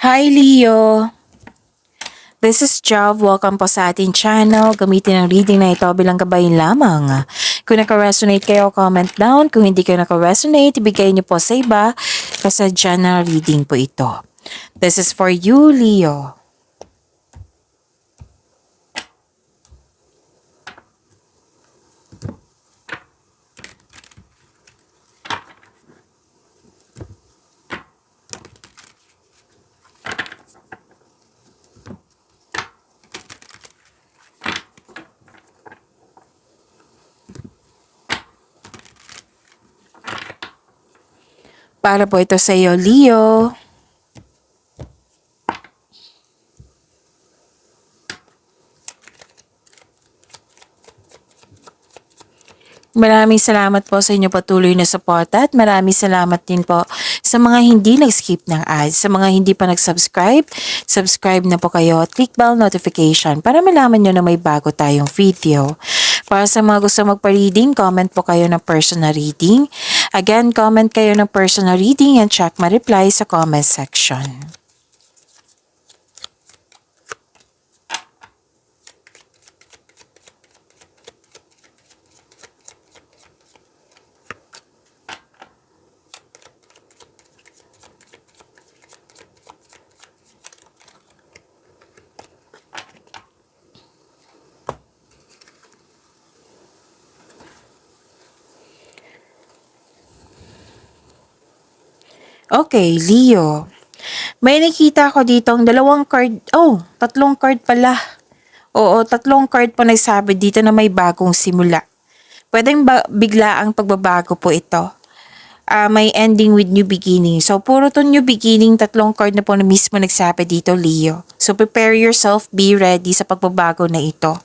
Hi Leo! This is Jav. Welcome po sa ating channel. Gamitin ang reading na ito bilang gabay lamang. Kung naka-resonate kayo, comment down. Kung hindi kayo naka-resonate, ibigay niyo po sa iba. Kasadya na reading po ito. This is for you, Leo. Para po ito sa iyo, Leo. Maraming salamat po sa inyo patuloy na suporta at maraming salamat din po sa mga hindi nag-skip ng ads. Sa mga hindi pa nag-subscribe, subscribe na po kayo at click bell notification para malaman nyo na may bago tayong video. Para sa mga gusto magpa-reading, comment po kayo ng personal reading. Again, comment kayo ng personal reading and check my reply sa comment section. Okay, Leo. May nakita ko dito ang dalawang card. Oh, tatlong card pala. Oo, tatlong card po nagsabi dito na may bagong simula. Pwedeng bigla ang pagbabago po ito. May ending with new beginning. So, puro to new beginning, tatlong card na po na mismo nagsabi dito, Leo. So, prepare yourself, be ready sa pagbabago na ito.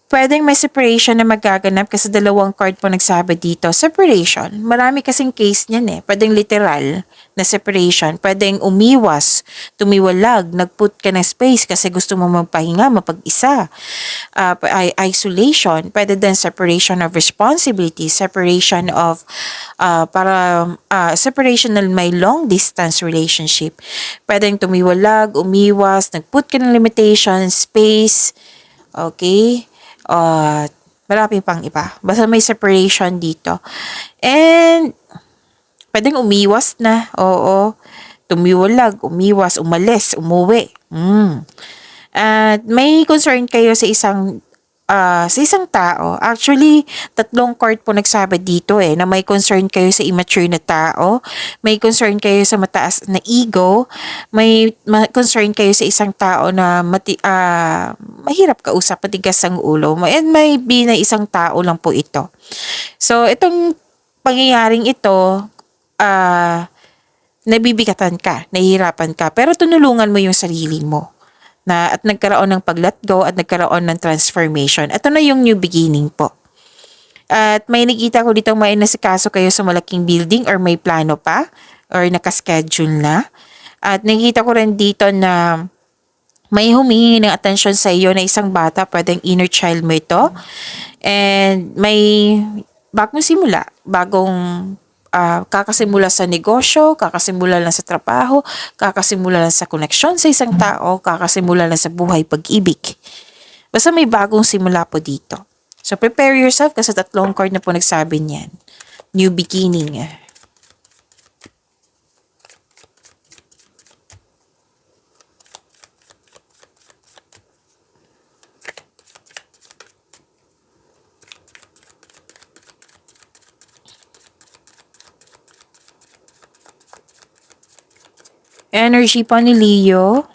Pwedeng may separation na magaganap kasi dalawang card po nagsabi dito. Separation. Marami kasing case niyan eh. Pwedeng literal na separation. Pwedeng umiwas, tumiwalag, nagput ka ng space kasi gusto mo magpahinga, mapag-isa. Isolation. Pwede din separation of responsibility. Separation of, separation na may long distance relationship. Pwedeng tumiwalag, umiwas, nagput ka ng limitation, space. Okay? Marami pang iba. Basta may separation dito. And, pwedeng umiwas na. Oo. Tumiwalag, umiwas, umalis, umuwi. At may concern kayo sa isang tao. Actually, tatlong card po nagsabi dito na may concern kayo sa immature na tao, may concern kayo sa mataas na ego, may concern kayo sa isang tao na mahirap kausap, matigas ang ulo, and may be na isang tao lang po ito. So, itong pangyayaring ito, nabibigatan ka, nahihirapan ka, pero tunulungan mo yung sarili mo at nagkaroon ng pag-let go at nagkaroon ng transformation. Ito na yung new beginning po. At may nakita ko dito may nasikaso kayo sa malaking building or may plano pa or nakaschedule na. At nakita ko rin dito na may humingi ng atensyon sa iyo na isang bata, pwedeng inner child mo ito. And may bagong simula, kakasimula sa negosyo, kakasimula lang sa trabaho, kakasimula lang sa koneksyon sa isang tao, kakasimula lang sa buhay pag-ibig. Basta may bagong simula po dito. So prepare yourself kasi tatlong card na po nagsabi niyan. New beginning. Energy pa ni Leo.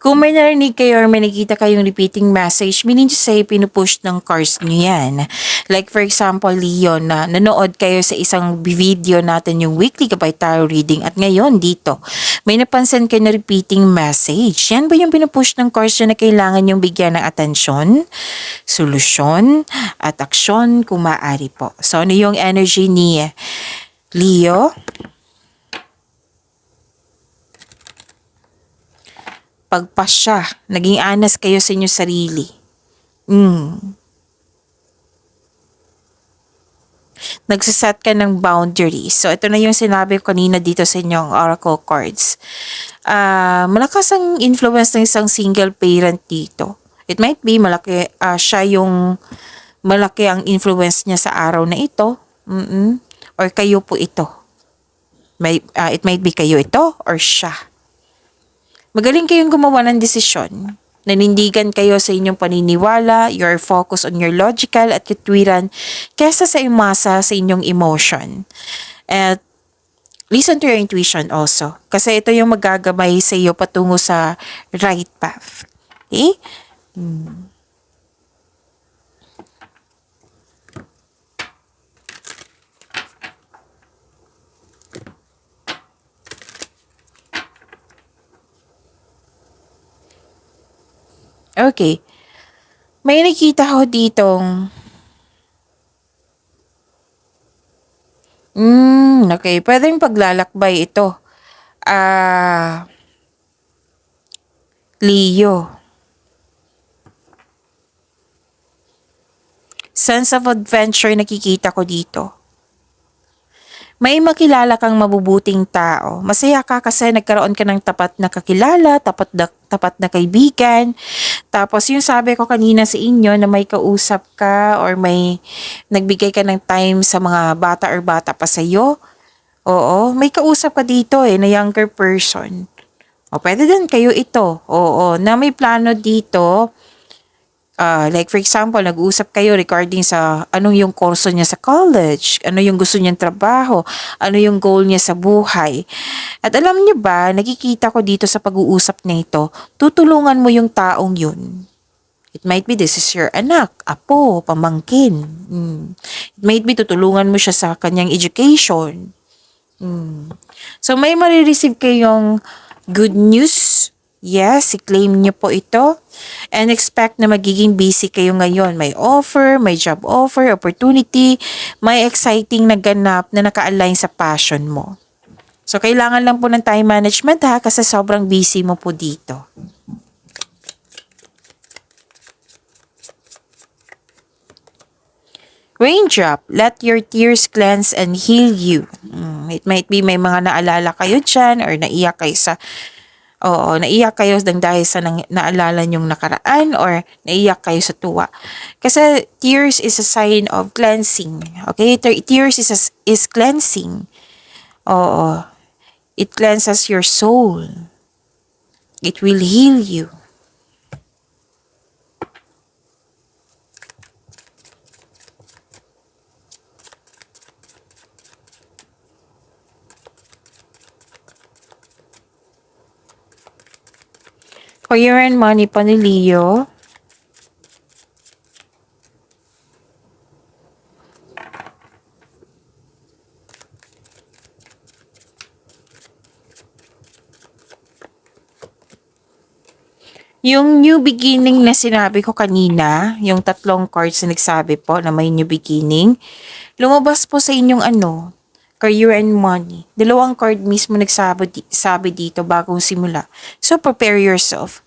Kung may narinig kayo or may nakita kayong repeating message, meaning to say, pinupush ng cards nyo yan. Like for example, Leon, na nanood kayo sa isang video natin yung weekly Gabay Tarot reading at ngayon dito, may napansin kayo na repeating message. Yan ba yung pinupush ng cards nyo na kailangan yung bigyan ng atensyon, solusyon, at aksyon kung maaari po. So ano yung energy ni Leo? Pagpasya, naging honest kayo sa inyong sarili. Nagsaset ka ng boundaries. So, ito na yung sinabi ko kanina dito sa inyong oracle cards. Malakas ang influence ng isang single parent dito. It might be malaki, malaki ang influence niya sa araw na ito. Or kayo po ito. It might be kayo ito or siya. Magaling kayong gumawa ng desisyon. Nanindigan kayo sa inyong paniniwala, you're focused on your logical at katwiran kesa sa umasa sa inyong emotion. At listen to your intuition also. Kasi ito yung magagabay sa iyo patungo sa right path. Okay? Okay. May nakita ko ditong okay. Pwedeng paglalakbay ito. Leo. Sense of adventure nakikita ko dito. May makilala kang mabubuting tao. Masaya ka kasi nagkaroon ka ng tapat na kakilala, tapat na kaibigan. Tapos yung sabi ko kanina sa inyo na may kausap ka or may nagbigay ka ng time sa mga bata or bata pa sa'yo. Oo, may kausap ka dito na younger person. O pwede din kayo ito. Oo, na may plano dito. Like for example, nag-uusap kayo regarding sa anong yung kurso niya sa college, ano yung gusto niyang trabaho, ano yung goal niya sa buhay. At alam niyo ba, nakikita ko dito sa pag-uusap na ito, tutulungan mo yung taong yun. It might be this is your anak, apo, pamangkin. It might be tutulungan mo siya sa kanyang education. So may marireceive kayong good news. Yes, i-claim niyo po ito. And expect na magiging busy kayo ngayon. May offer, may job offer, opportunity, may exciting na ganap na naka-align sa passion mo. So, kailangan lang po ng time management kasi sobrang busy mo po dito. Raindrop, let your tears cleanse and heal you. It might be may mga naalala kayo dyan or naiyak kayo sa naiyak kayo dahil sa naalala nyong nakaraan or naiyak kayo sa tuwa. Kasi tears is a sign of cleansing. Okay? Tears is cleansing. Oo. It cleanses your soul. It will heal you. Career and money pa ni Leo. Yung new beginning na sinabi ko kanina, yung tatlong cards na nagsabi po na may new beginning, lumabas po sa inyong career and money. Dalawang card mismo sabi dito bagong simula. So, prepare yourself.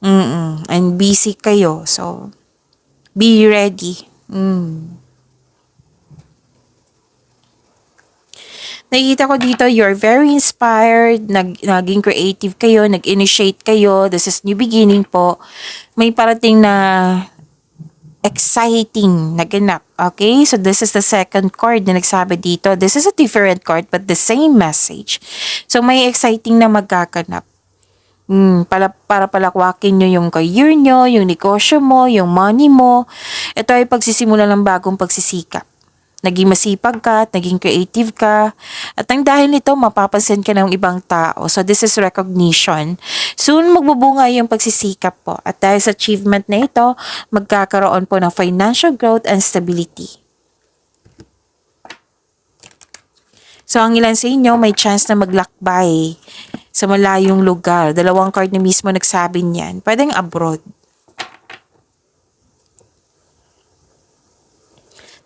And busy kayo. So, be ready. Nakikita ko dito, you're very inspired, naging creative kayo, nag-initiate kayo, this is new beginning po. May parating na exciting na ganap. Okay? So, this is the second card na nagsabi dito. This is a different card but the same message. So, may exciting na magkaganap. Para palakwakin nyo yung career nyo, yung negosyo mo, yung money mo. Ito ay pagsisimula ng bagong pagsisikap. Naging masipag ka at naging creative ka. At ang dahil nito, mapapansin ka ng ibang tao. So, this is recognition. Soon, magbubunga yung pagsisikap po. At dahil sa achievement na ito, magkakaroon po ng financial growth and stability. So, ang ilan sa inyo, may chance na maglakbay sa malayong lugar. 2 card na mismo nagsabi niyan. Pwedeng abroad.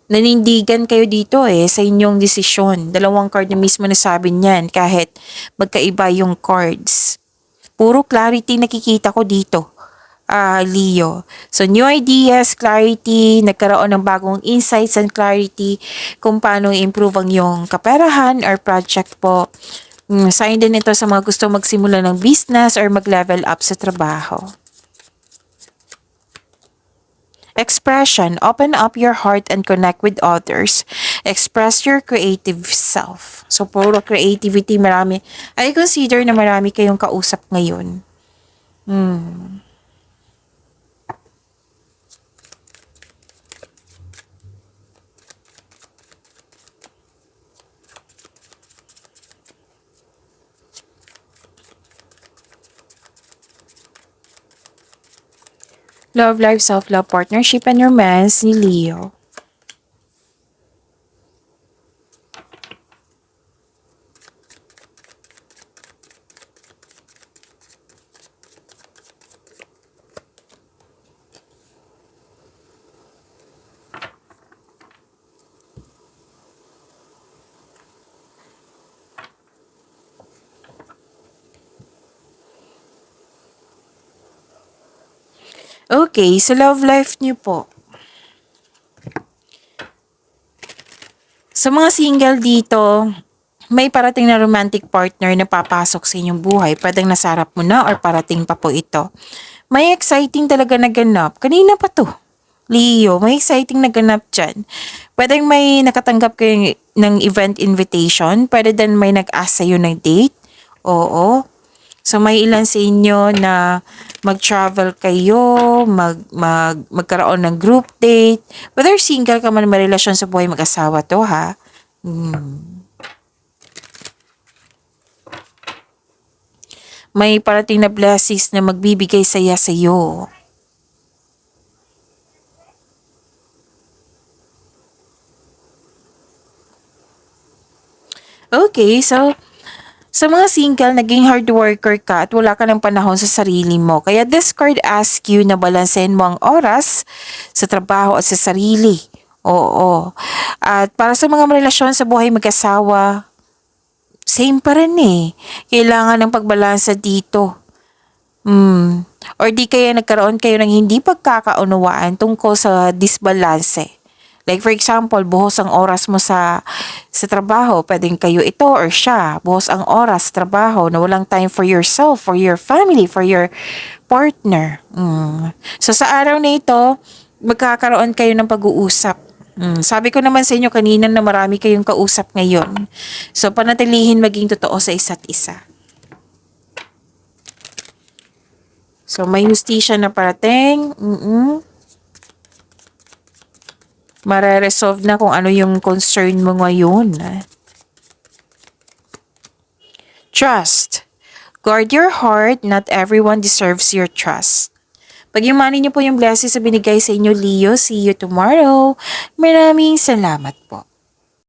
Nanindigan kayo dito sa inyong desisyon. 2 card na mismo nasabi niyan kahit magkaiba yung cards. Puro clarity nakikita ko dito, Leo. So, new ideas, clarity, nagkaroon ng bagong insights and clarity kung paano i-improve ang yung kaperahan or project po. Sign din ito sa mga gusto magsimula ng business or mag-level up sa trabaho. Expression. Open up your heart and connect with others. Express your creative self. So, puro creativity, marami. I consider na marami kayong kausap ngayon. Love life, self-love, partnership, and romance ni Leo. Okay, so love life niyo po. Sa mga single dito, may parating na romantic partner na papasok sa inyong buhay. Pwedeng nasarap mo na or parating pa po ito. May exciting talaga na ganap. Kanina pa to. Leo, may exciting na ganap dyan. Pwedeng may nakatanggap kayo ng event invitation. Pwede din may nag-ask sa'yo ng date. Oo. So, may ilan sa inyo na mag-travel kayo, magkaroon ng group date. Whether single ka man, may relasyon sa buhay mag-asawa to, ha? May parating na blessings na magbibigay saya sa'yo. Okay, so sa mga single, naging hard worker ka at wala ka ng panahon sa sarili mo. Kaya this card asks you na balansehin mo ang oras sa trabaho at sa sarili. Oo. At para sa mga relasyon sa buhay mag-asawa, same pa rin Kailangan ng pagbalansa dito. Or di kaya nagkaroon kayo ng hindi pagkakaunawaan tungkol sa disbalance. Like for example, buhos ang oras mo sa trabaho, pwedeng kayo ito or siya. Buhos ang oras sa trabaho na walang time for yourself, for your family, for your partner. So sa araw na ito, magkakaroon kayo ng pag-uusap. Sabi ko naman sa inyo kanina na marami kayong kausap ngayon. So panatilihin maging totoo sa isa't isa. So may hustisya na parating. Mare-resolve na kung ano yung concern mo ngayon. Trust. Guard your heart. Not everyone deserves your trust. Pagyamanin niyo po yung blessings sa binigay sa inyo, Leo. See you tomorrow. Maraming salamat po.